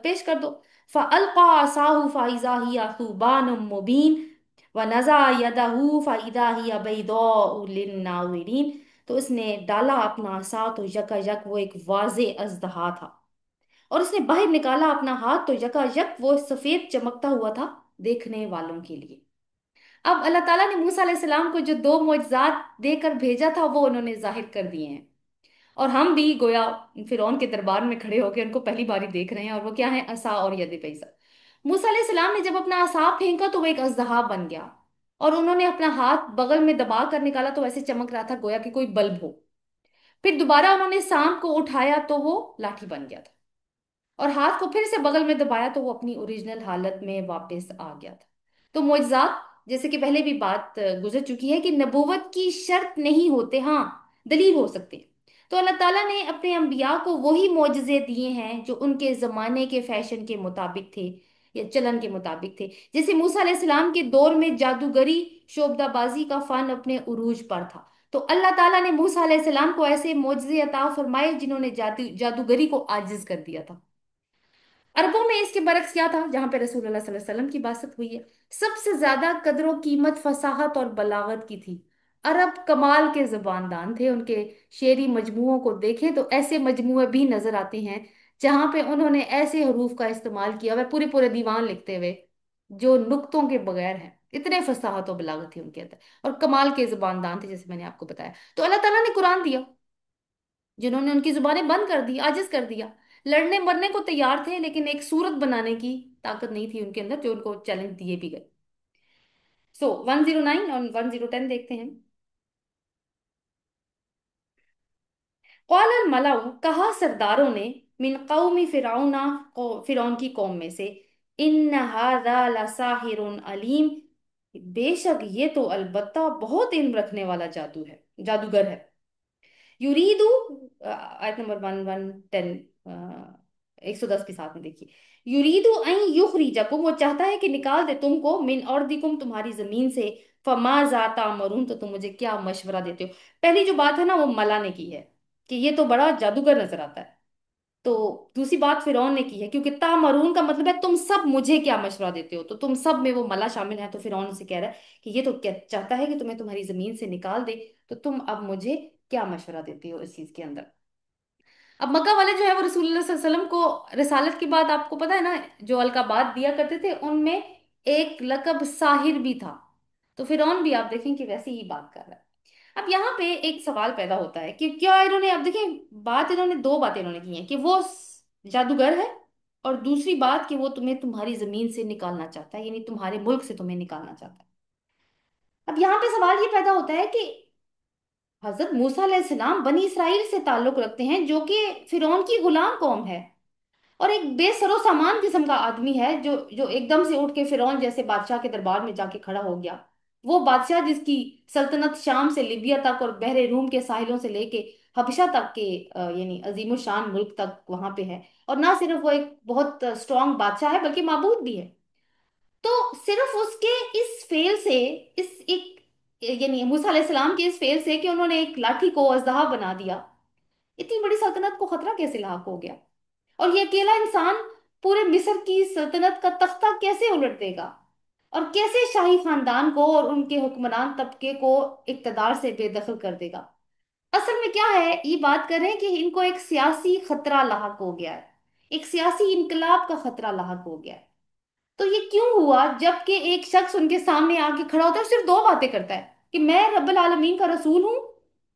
पेश कर दो। फ़अल्क़ा असाहु फ़इज़ा हिया सुबानुम मुबीन व नज़ा यदहु फ़इज़ा हिया बैदाउ लिन्नाज़िरीन। तो उसने डाला अपना असा तो यकायक वो एक वाज़े अजदहा था, और उसने बाहर निकाला अपना हाथ तो यकायक वो सफेद चमकता हुआ था देखने वालों के लिए। अब अल्लाह ताला ने मूसा अलैहिस्सलाम को जो दो मोजज़ात देकर भेजा था वो उन्होंने जाहिर कर दिए हैं, और हम भी गोया फिरौन के दरबार में खड़े होकर उनको पहली बारी देख रहे हैं, और वो क्या है, असा और यद पैसा। मूसा अलैहिस्सलाम ने जब अपना असा फेंका तो वो एक अजदहा बन गया, और उन्होंने अपना हाथ बगल में दबा कर निकाला तो ऐसे चमक रहा था गोया कि कोई बल्ब हो। फिर दोबारा उन्होंने सांप को उठाया तो वो लाठी बन गया था, और हाथ को फिर से बगल में दबाया तो वो अपनी ओरिजिनल हालत में वापस आ गया था। तो मोइज़ात, जैसे कि पहले भी बात गुजर चुकी है कि नबूवत की शर्त नहीं होते, हाँ दलील हो सकते हैं। तो अल्लाह ताला ने अपने अंबिया को वही मोजज़े दिए हैं जो उनके ज़माने के फैशन के मुताबिक थे या चलन के मुताबिक थे। जैसे मूसा अलैहिस्सलाम के दौर में जादूगरी, शोबदाबाजी का फन अपने उरूज पर था, तो अल्लाह ताला ने मूसा अलैहिस्सलाम को ऐसे मोजज़े अता फरमाए जिन्होंने जादूगरी को आजिज कर दिया था। अरबों में इसके बरक्स क्या था, जहां पे रसूलुल्लाह सल्लल्लाहु अलैहि वसल्लम की बासत हुई है, सबसे ज्यादा कदर कीमत फसाहत और बलागत की थी। अरब कमाल के जुबानदान थे, उनके शेरी मजमुओं को देखें तो ऐसे मजमुए भी नजर आते हैं जहां पे उन्होंने ऐसे हरूफ का इस्तेमाल किया हुआ है पूरे पूरे दीवान लिखते हुए, जो नुक्तों के बगैर हैं। इतने फसाहत और बलागत थी उनके अंदर, और कमाल के जुबानदान थे, जैसे मैंने आपको बताया। तो अल्लाह ताला ने कुरान दिया, जिन्होंने उनकी जुबानें बंद कर दी, आजिज कर दिया। लड़ने मरने को तैयार थे, लेकिन एक सूरत बनाने की ताकत नहीं थी उनके अंदर, जो उनको चैलेंज दिए भी गए। सो 109 और 1010 देखते हैं। क़ाल मलाऊ, कहा सरदारों ने, मिन कौमी फिरौना, फिरौन की कौम में से, इन हादा लसाहिरुन अलीम, बेशक ये तो अलबत्ता बहुत इल्म रखने वाला जादू है, जादूगर है। युरीदु, आयत नंबर 1110, 110 के साथ में देखिए। युरीदु अन युखरिजकुम, वो चाहता है कि निकाल दे तुमको, मिन अर्दिकुम, तुम्हारी जमीन से। फमा जाता मरून, तो तुम मुझे क्या मशवरा देते हो। पहली जो बात है ना, वो मला ने की है, कि ये तो बड़ा जादूगर नजर आता है। तो दूसरी बात फिरौन ने की है, क्योंकि तामरून का मतलब है तुम सब मुझे क्या मशवरा देते हो, तो तुम सब में वो मला शामिल है। तो फिरौन से कह रहा है कि ये तो क्या चाहता है कि तुम्हें तुम्हारी जमीन से निकाल दे, तो तुम अब मुझे क्या मशवरा देती हो इस चीज के अंदर। अब मक्का वाले जो है वो रसूलुल्लाह सल्लल्लाहु अलैहि वसल्लम को रिसालत के बाद, आपको पता है ना, जो अलकाबात दिया करते थे, उनमें एक लकब साहिर भी था। तो फिरौन भी आप देखें कि वैसे ही बात कर रहा है। अब यहाँ पे एक सवाल पैदा होता है कि क्या इन्होंने, अब देखें, बात इन्होंने दो बातें इन्होंने की हैं, कि वो जादूगर है, और दूसरी बात कि वो तुम्हें तुम्हारी जमीन से निकालना चाहता है, यानी तुम्हारे मुल्क से तुम्हें निकालना चाहता है। अब यहाँ पे सवाल ये पैदा होता है कि हजरत मूसा अलैहिस्सलाम बनी इसराइल से ताल्लुक रखते हैं, जो कि फिरौन की गुलाम कौम है, और एक बेसरो सामान किस्म का आदमी है, जो जो एकदम से उठ के फिरौन जैसे बादशाह के दरबार में जाके खड़ा हो गया। वो बादशाह जिसकी सल्तनत शाम से लिबिया तक और बहरे रूम के साहिलों से लेके हबशा तक के, यानी अजीम शान मुल्क तक वहां पे है। और ना सिर्फ वो एक बहुत स्ट्रांग बादशाह है, बल्कि माबूद भी है। तो सिर्फ उसके इस फेल से, इस एक, यानी मूसा अलैहिस्सलाम के इस फेल से कि उन्होंने एक लाठी को अजदहा बना दिया, इतनी बड़ी सल्तनत को खतरा कैसे लाक हो गया। और ये अकेला इंसान पूरे मिस्र की सल्तनत का तख्ता कैसे उलट देगा, और कैसे शाही खानदान को और उनके हुक्मरान तबके को इक्तदार से बेदखल कर देगा। असल में क्या है, ये बात करें कि इनको एक सियासी खतरा लाक हो गया है, एक सियासी इनकलाब का खतरा लाक हो गया है। तो ये क्यों हुआ, जबकि एक शख्स उनके सामने आके खड़ा होता है और सिर्फ दो बातें करता है, कि मैं रब्बुल आलमीन का रसूल हूं,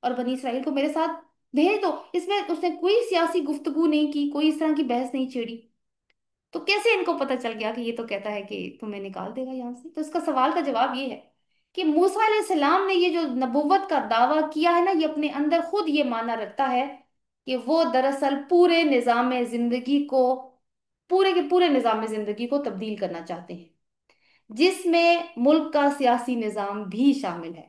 और बनी इसराइल को मेरे साथ भेज दो। इसमें उसने कोई सियासी गुफ्तगू नहीं की, कोई इस तरह की बहस नहीं छेड़ी। तो कैसे इनको पता चल गया कि ये तो कहता है कि तुम्हें निकाल देगा यहां से। तो इसका सवाल का जवाब ये है कि मूसा अलैहिस्सलाम ने ये जो नबुव्वत का दावा किया है ना, ये अपने अंदर खुद ये माना रखता है कि वो दरअसल पूरे निजाम जिंदगी को, पूरे के पूरे निजाम जिंदगी को तब्दील करना चाहते हैं, जिसमें मुल्क का सियासी निजाम भी शामिल है।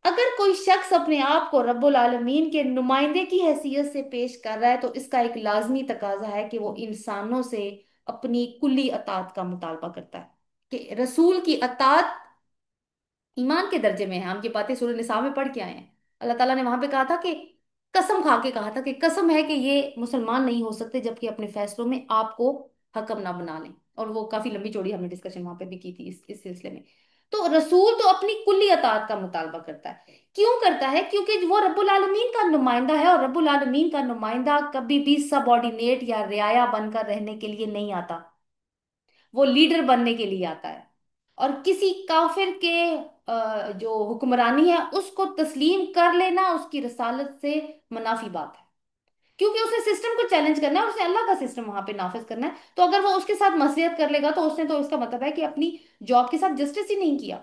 अगर कोई शख्स अपने आप को रब्बुल आलमीन के नुमाइंदे की हैसियत से पेश कर रहा है, तो इसका एक लाजमी तकाजा है कि वो इंसानों से अपनी कुल्ली अतात का मुतालबा करता है, कि रसूल की अतात ईमान के दर्जे में है। हम ये बातें सूरह निसा में पढ़ के आए हैं। अल्लाह ताला ने वहां पे कहा था कि कसम खा के कहा था कि कसम है कि ये मुसलमान नहीं हो सकते जबकि अपने फैसलों में आपको हकम ना बना लें। और वो काफी लंबी चौड़ी हमने डिस्कशन वहां पे भी की थी इस सिलसिले में। तो रसूल तो अपनी कुल्ली अतात का मुतालबा करता है। क्यों करता है? क्योंकि वो रब्बुल आलमीन का नुमाइंदा है, और रब्बुल आलमीन का नुमाइंदा कभी भी सबऑर्डिनेट या रियाया बनकर रहने के लिए नहीं आता, वो लीडर बनने के लिए आता है। और किसी काफिर के जो हुक्मरानी है उसको तस्लीम कर लेना उसकी रसालत से मुनाफी बात है, क्योंकि उसने सिस्टम को चैलेंज करना है और उसने अल्लाह का सिस्टम वहां पे नाफिज करना है। तो अगर वो उसके साथ मसलियत कर लेगा, तो उसने, तो इसका मतलब है कि अपनी जॉब के साथ जस्टिस ही नहीं किया।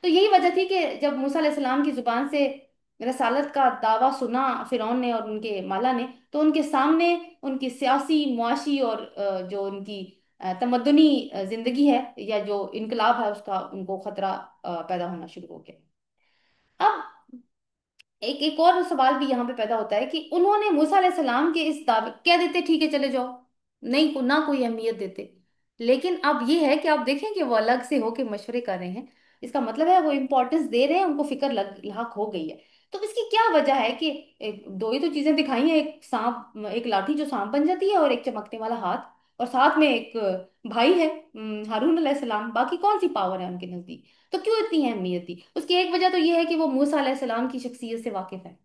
तो यही वजह थी कि जब मूसा अलैहिस्सलाम की जुबान से रसालत का दावा सुना फिरौन ने और उनके माला ने, तो उनके सामने उनकी सियासी, मुआशी और जो उनकी तमद्दुनी जिंदगी है, या जो इनकलाब है, उसका उनको खतरा पैदा होना शुरू हो गया। अब एक एक और सवाल भी यहाँ पे पैदा होता है कि उन्होंने मूसा अलैहिस्सलाम के इस दावे कह देते ठीक है चले जाओ, नहीं को ना कोई अहमियत देते। लेकिन अब ये है कि आप देखें कि वो अलग से होके मशवरे कर रहे हैं, इसका मतलब है वो इंपॉर्टेंस दे रहे हैं, उनको फिक्र लाक हो गई है। तो इसकी क्या वजह है कि दो ही तो चीजें दिखाई हैं, एक सांप, एक लाठी जो सांप बन जाती है, और एक चमकने वाला हाथ, और साथ में एक भाई है, हारून अलैहिस्सलाम। बाकी कौन सी पावर है उनके नजदीक? तो क्यों इतनी अहमियत दी? उसकी एक वजह तो ये है कि वो मूसा अलैहिस्सलाम की शख्सियत से वाकिफ है।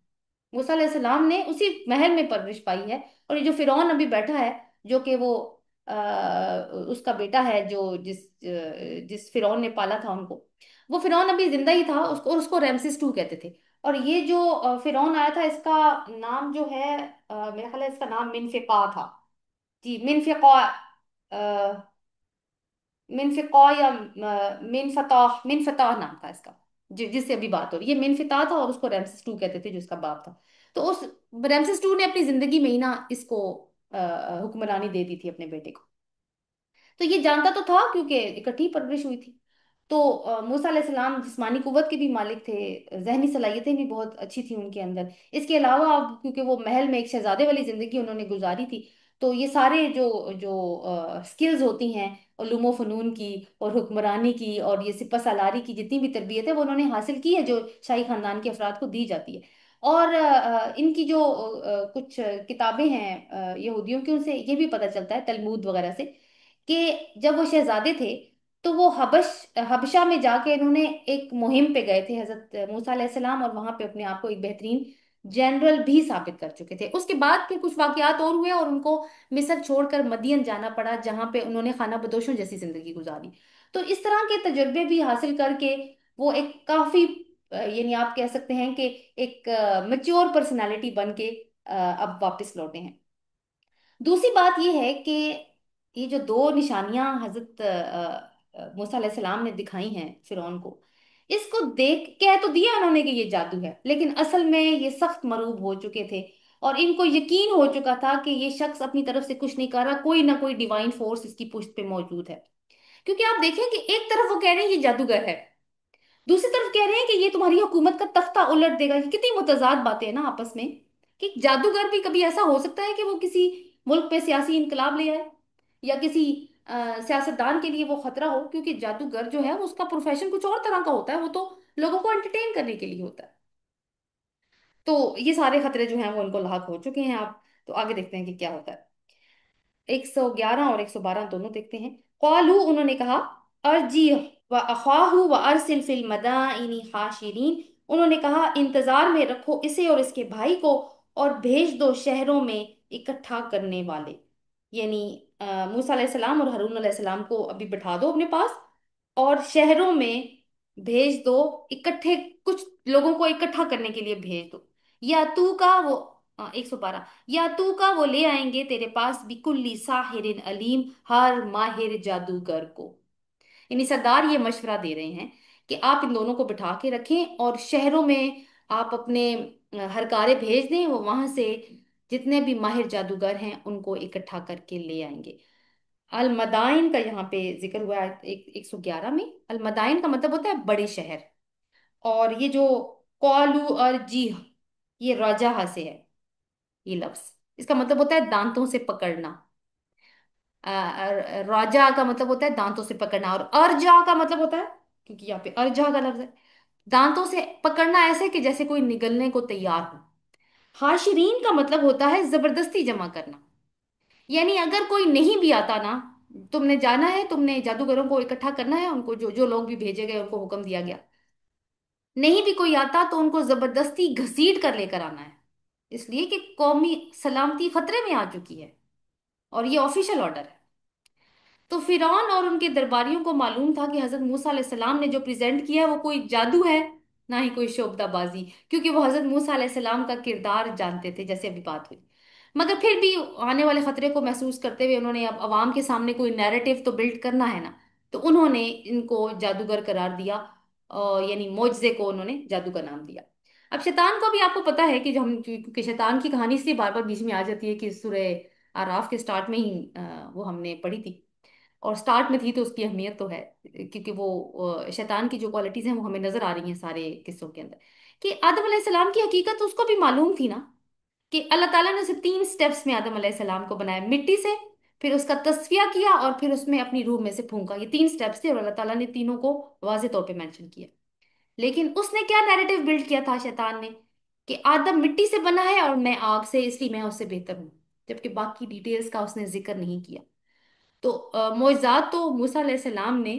मूसा अलैहिस्सलाम ने उसी महल में परवरिश पाई है, और ये जो फिरौन अभी बैठा है, जो कि वो उसका बेटा है, जो जिस फिरौन ने पाला था उनको, वो फिरौन अभी जिंदा ही था, उसको, और उसको रैमसिस टू कहते थे। और ये जो फिरौन आया था, इसका नाम जो है, मेरा ख्याल है इसका नाम मिनफिका था। जी, मिनफिका, मिनफिका या मिनफताह नाम था इसका, जिससे अभी बात हो रही है। ये मिनफिता था और उसको रैमसिस टू कहते थे, जो इसका बाप था। तो उस रैमसिस टू ने अपनी जिंदगी में ही ना इसको हुक्मरानी दे दी थी अपने बेटे को। तो ये जानता तो था, क्योंकि इकट्ठी परवरिश हुई थी। तो मूसा अलैहिस्सलाम जिस्मानी कुव्वत के भी मालिक थे, जहनी सलाहियतें भी बहुत अच्छी थी उनके अंदर। इसके अलावा अब क्योंकि वो महल में एक शहजादे वाली जिंदगी उन्होंने गुजारी थी, तो ये सारे जो जो स्किल्स होती हैं उलूम फ़नून की और हुक्मरानी की और ये सिपह सालारी की, जितनी भी तरबियत है वो उन्होंने हासिल की है, जो शाही खानदान के अफराद को दी जाती है। और इनकी जो कुछ किताबें हैं यहूदियों की, उनसे ये भी पता चलता है, तलमूद वगैरह से, कि जब वो शहजादे थे तो वो हबशा में जाके इन्होंने एक मुहिम पे गए थे, हजरत मूसा अलैहिस्सलाम, और वहां पे अपने आप को एक बेहतरीन जनरल भी साबित कर चुके थे। उसके बाद फिर कुछ वाकयात और हुए और उनको मिस्र छोड़कर मदियन जाना पड़ा, जहां पे उन्होंने खाना बदोशों जैसी जिंदगी गुजारी। तो इस तरह के तजुर्बे भी हासिल करके वो एक काफी यानी आप कह सकते हैं कि एक मेच्योर पर्सनालिटी बन के अब वापस लौटे हैं। दूसरी बात यह है कि ये जो दो निशानियां हजरत मूसा अलैहिस्सलाम ने दिखाई हैं फिरौन को, इसको देख कह तो दिया उन्होंने कि ये जादू है, लेकिन असल में ये सख्त मरूब हो चुके थे। और इनको यकीन हो चुका था कि ये शख्स अपनी तरफ से कुछ नहीं कर रहा, कोई ना कोई डिवाइन फोर्स इसकी पुष्ट पे मौजूद है। क्योंकि आप देखें कि एक तरफ वो कह रहे हैं ये जादूगर है, दूसरी तरफ कह रहे हैं कि ये तुम्हारी हुकूमत का तख्ता उलट देगा। ये कितनी मुतजाद बातें हैं ना आपस में, कि जादूगर भी कभी ऐसा हो सकता है कि वो किसी मुल्क पे सियासी इनकलाब ले आए, या किसी सियासतदान के लिए वो खतरा हो, क्योंकि जादूगर जो है उसका प्रोफेशन कुछ और तरह का होता है, वो तो लोगों को एंटरटेन करने के लिए होता है। तो ये सारे खतरे जो हैं वो इनको लाक हो चुके हैं। आप तो आगे देखते हैं कि क्या होता है। 111 और 112 दोनों देखते हैं। क़ालू, उन्होंने कहा, अर्जी व अखाहु व अरसिल फिल मदाइनि हाशिरीन, उन्होंने कहा इंतजार में रखो इसे और इसके भाई को, और भेज दो शहरों में इकट्ठा करने वाले। यानी मूसा अलैहिस्सलाम और हारून अलैहिस्सलाम को अभी बिठा दो अपने पास, और शहरों में भेज दो, इकट्ठे कुछ लोगों को इकट्ठा करने के लिए भेज दो। या तू का वो 112, या तू का वो ले आएंगे तेरे पास बिकुल्ली साहिरिन अलीम, हर माहिर जादूगर को। यानी सरदार ये मशवरा दे रहे हैं कि आप इन दोनों को बिठा के रखें और शहरों में आप अपने हरकारे भेज दें, वो वहां से जितने भी माहिर जादूगर हैं उनको इकट्ठा करके ले आएंगे। अलमदाइन का यहाँ पे जिक्र हुआ है 111 में। अलमदाइन का मतलब होता है बड़े शहर। और ये जो कौलू और जी, ये रजह से है ये लफ्ज। इसका मतलब होता है दांतों से पकड़ना। राजा का मतलब होता है दांतों से पकड़ना, और अर्जा का मतलब होता है, क्योंकि यहाँ पे अर्जा का लफ्ज है, दांतों से पकड़ना ऐसे कि जैसे कोई निगलने को तैयार हो। हाशिरीन का मतलब होता है जबरदस्ती जमा करना। यानी अगर कोई नहीं भी आता ना, तुमने जाना है, तुमने जादूगरों को इकट्ठा करना है, उनको जो जो लोग भी भेजे गए उनको हुक्म दिया गया, नहीं भी कोई आता तो उनको जबरदस्ती घसीट कर लेकर आना है, इसलिए कि कौमी सलामती खतरे में आ चुकी है और ये ऑफिशियल ऑर्डर है। तो फिरौन और उनके दरबारियों को मालूम था कि हजरत मूसा अलैहिस्सलाम ने जो प्रेजेंट किया है वो कोई जादू है, ना ही कोई शोबदाबाजी, क्योंकि वो हजरत मूसा अलैहिस्सलाम का किरदार जानते थे, जैसे अभी बात हुई। मगर फिर भी आने वाले खतरे को महसूस करते हुए उन्होंने अब अवाम के सामने कोई नैरेटिव तो बिल्ड करना है ना, तो उन्होंने इनको जादूगर करार दिया, और यानी मोजजे को उन्होंने जादू का नाम दिया। अब शैतान को भी आपको पता है कि जो हम, क्योंकि शैतान की कहानी इसलिए बार बार बीच में आ जाती है कि सूरह आराफ के स्टार्ट में ही वो हमने पढ़ी थी, और स्टार्ट में थी तो उसकी अहमियत तो है, क्योंकि वो शैतान की जो क्वालिटीज हैं वो हमें नजर आ रही हैं सारे किस्सों के अंदर। कि आदम अलैहिस्सलाम की हकीकत उसको भी मालूम थी ना, कि अल्लाह ताला ने उसे 3 स्टेप्स में आदम अलैहिस्सलाम को बनाया, मिट्टी से, फिर उसका तस्फिया किया, और फिर उसमें अपनी रूह में से फूंका। ये 3 स्टेप्स थे और अल्लाह ताला ने तीनों को वाज़ेह तौर पे मेंशन किया। लेकिन उसने क्या नैरेटिव बिल्ड किया था शैतान ने, कि आदम मिट्टी से बना है और मैं आग से, इसलिए मैं उससे बेहतर हूँ, जबकि बाकी डिटेल्स का उसने जिक्र नहीं किया। तो मोइज़ात तो मूसा अलैहिस्सलाम ने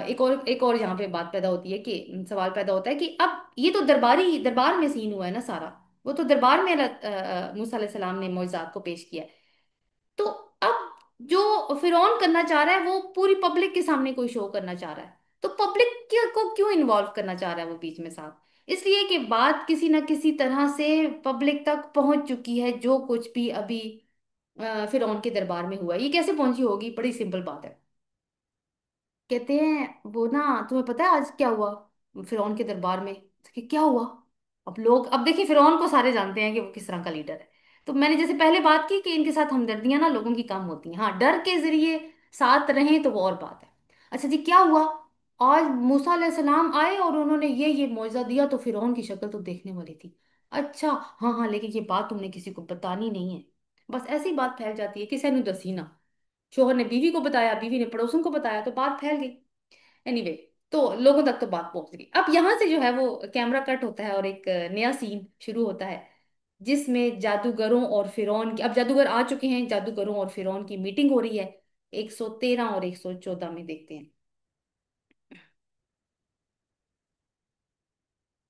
एक और यहाँ पे बात पैदा होती है कि सवाल पैदा होता है कि अब ये तो दरबार में सीन हुआ है ना सारा, वो तो दरबार में मूसा अलैहि सलाम ने मौजज़ात को पेश किया है। तो अब जो फिरौन करना चाह रहा है वो पूरी पब्लिक के सामने कोई शो करना चाह रहा है, तो पब्लिक को क्यों इन्वॉल्व करना चाह रहा है वो बीच में साथ? इसलिए कि बात किसी ना किसी तरह से पब्लिक तक पहुंच चुकी है, जो कुछ भी अभी फिरौन के दरबार में हुआ है। ये कैसे पहुंची होगी? बड़ी सिंपल बात है। कहते हैं वो ना, तुम्हें पता है आज क्या हुआ फिरौन के दरबार में? कि क्या हुआ? अब लोग, अब देखिए फिरौन को सारे जानते हैं कि वो किस तरह का लीडर है। तो मैंने जैसे पहले बात की कि इनके साथ हमदर्दियां ना लोगों की कम होती हैं, हाँ डर के जरिए साथ रहें तो वो और बात है। अच्छा जी, क्या हुआ? आज मूसा अलैहिस्सलाम आए और उन्होंने ये मौजज़ा दिया, तो फिरौन की शक्ल तो देखने वाली थी। अच्छा, हाँ हाँ, लेकिन ये बात तुमने किसी को बतानी नहीं है। बस ऐसी बात फैल जाती है, किसी ने दसी ना। शोहर ने बीवी को बताया, बीवी ने पड़ोसन को बताया, तो बात फैल गई। एनीवे, तो लोगों तक तो बात पहुंच गई। अब यहाँ से जो है वो कैमरा कट होता है और एक नया सीन शुरू होता है, जिसमें जादूगरों और फिरौन की, अब जादूगर आ चुके हैं, जादूगरों और फिरौन की मीटिंग हो रही है। 113 और 114 में देखते हैं।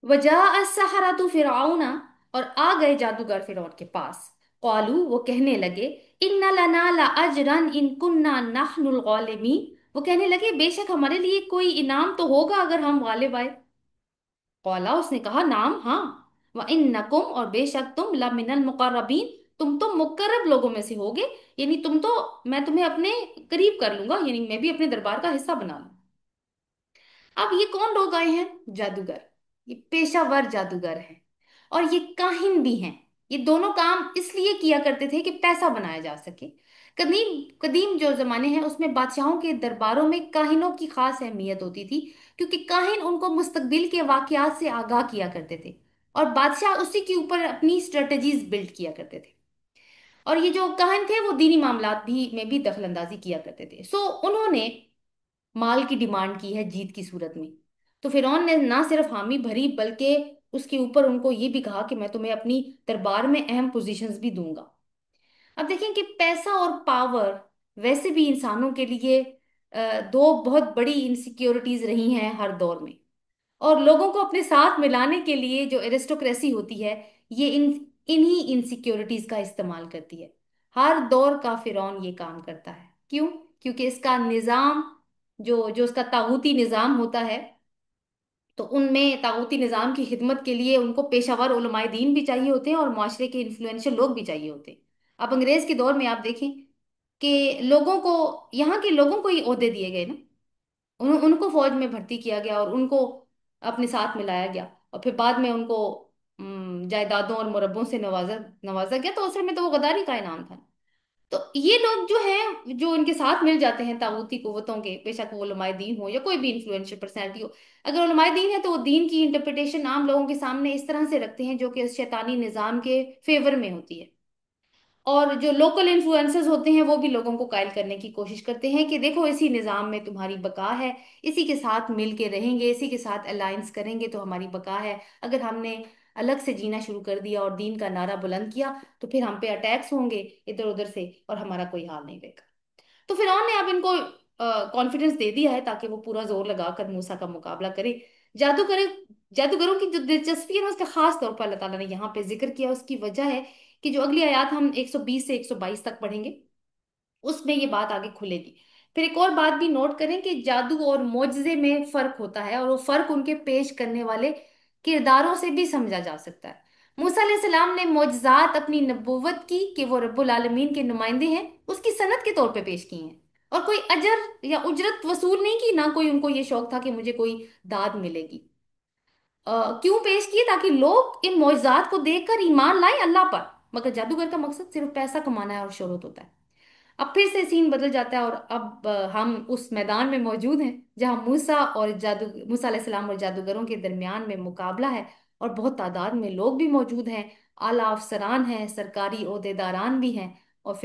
वजह असहरतु फिरौना, और आ गए जादूगर फिरौन के पास। कौलू, वो कहने लगे, इन्ना लना ला अजरन इन कुन्ना नहनुल गालिबीन, वो कहने लगे बेशक हमारे लिए कोई इनाम तो होगा अगर हम गालिब आए। कौला, उसने कहा, नाम, हाँ। व इन्नकुम, और बेशक तुम, लमिनल मुकर्रबीन, तुम तो मुकर्रब लोगों में से होगे। यानी तुम तो, मैं तुम्हें अपने करीब कर लूंगा, यानी मैं भी अपने दरबार का हिस्सा बना लूं। अब ये कौन लोग आए हैं? जादूगर। ये पेशावर जादूगर हैं, और ये काहिन भी हैं। ये दोनों काम इसलिए किया करते थे कि पैसा बनाया जा सके। कदीम कदीम जो जमाने हैं उसमें बादशाहों के दरबारों में काहिनों की खास अहमियत होती थी, क्योंकि काहिन उनको मुस्तकबिल के वाकयात से आगाह किया करते थे, और बादशाह उसी के ऊपर अपनी स्ट्रेटजीज बिल्ड किया करते थे। और ये जो काहिन थे वो दीनी मामलात भी में भी दखल अंदाजी किया करते थे। सो उन्होंने माल की डिमांड की है जीत की सूरत में। तो फिरौन ने ना सिर्फ हामी भरी, बल्कि उसके ऊपर उनको ये भी कहा कि मैं तुम्हें अपनी दरबार में अहम पोजीशंस भी दूंगा। अब देखें कि पैसा और पावर वैसे भी इंसानों के लिए दो बहुत बड़ी इनसिक्योरिटीज रही हैं हर दौर में। और लोगों को अपने साथ मिलाने के लिए जो एरिस्टोक्रेसी होती है, ये इन्हीं इनसिक्योरिटीज का इस्तेमाल करती है। हर दौर का फिरौन ये काम करता है। क्यों? क्योंकि इसका निजाम, जो जो उसका तागूती निजाम होता है, तो उनमें तागूती निजाम की खिदमत के लिए उनको पेशावर उलमाए दीन भी चाहिए होते हैं और माशरे के इन्फ्लुएंशियल लोग भी चाहिए होते हैं। अब अंग्रेज के दौर में आप देखें कि लोगों को, यहाँ के लोगों को ही ओहदे दिए गए ना। उनको फौज में भर्ती किया गया और उनको अपने साथ मिलाया गया, और फिर बाद में उनको जायदादों और मुरब्बों से नवाजा नवाजा गया, तो असल में तो वो गद्दारी का इनाम था। तो ये लोग जो हैं, जो इनके साथ मिल जाते हैं तागूती कुव्वतों के, बेशक वो उलमाए दीन हो या कोई भी इन्फ्लुएंशियल पर्सनैलिटी हो। अगर उलमाए दीन है तो वो दीन की इंटरप्रिटेशन आम लोगों के सामने इस तरह से रखते हैं जो कि उस शैतानी निजाम के फेवर में होती है। और जो लोकल इन्फ्लुएंसर्स होते हैं वो भी लोगों को कायल करने की कोशिश करते हैं कि देखो इसी निज़ाम में तुम्हारी बका है, इसी के साथ मिल के रहेंगे, इसी के साथ अलायंस करेंगे तो हमारी बका है। अगर हमने अलग से जीना शुरू कर दिया और दीन का नारा बुलंद किया, तो फिर हम पे अटैक्स होंगे इधर उधर से, और हमारा कोई हाल नहीं रहेगा। तो फिरौन ने अब इनको कॉन्फिडेंस दे दिया है ताकि वो पूरा जोर लगाकर मूसा का मुकाबला करे। जादूगर जादूगरों की जो दिलचस्पी है ना, उसका खास तौर पर अल्लाह ताला ने यहाँ पे जिक्र किया। उसकी वजह है कि जो अगली आयत हम 120 से 122 तक पढ़ेंगे, उसमें ये बात आगे खुलेगी। फिर एक और बात भी नोट करें कि जादू और मोजजे में फर्क होता है, और वो फर्क उनके पेश करने वाले किरदारों से भी समझा जा सकता है। मूसा अलैहिस्सलाम ने मोजज़ात अपनी नबूवत की कि वो रब्बुल आलमीन के नुमाइंदे हैं, उसकी सनद के तौर पे पेश की हैं, और कोई अजर या उजरत वसूल नहीं की, ना कोई उनको ये शौक था कि मुझे कोई दाद मिलेगी। क्यों पेश किए? ताकि लोग इन मोजज़ात को देखकर ईमान लाए अल्लाह पर। मगर जादूगर का मकसद सिर्फ पैसा कमाना है और शोहरत होता है। अब फिर से सीन बदल जाता है, और अब हम उस मैदान में मौजूद हैं जहां मूसा अलैहिस्सलाम और जादूगरों के दरमियान में मुकाबला है। और बहुत तादाद में लोग भी मौजूद हैं, आला अफसरान हैं, सरकारी ओहदेदारान भी हैं, और फिर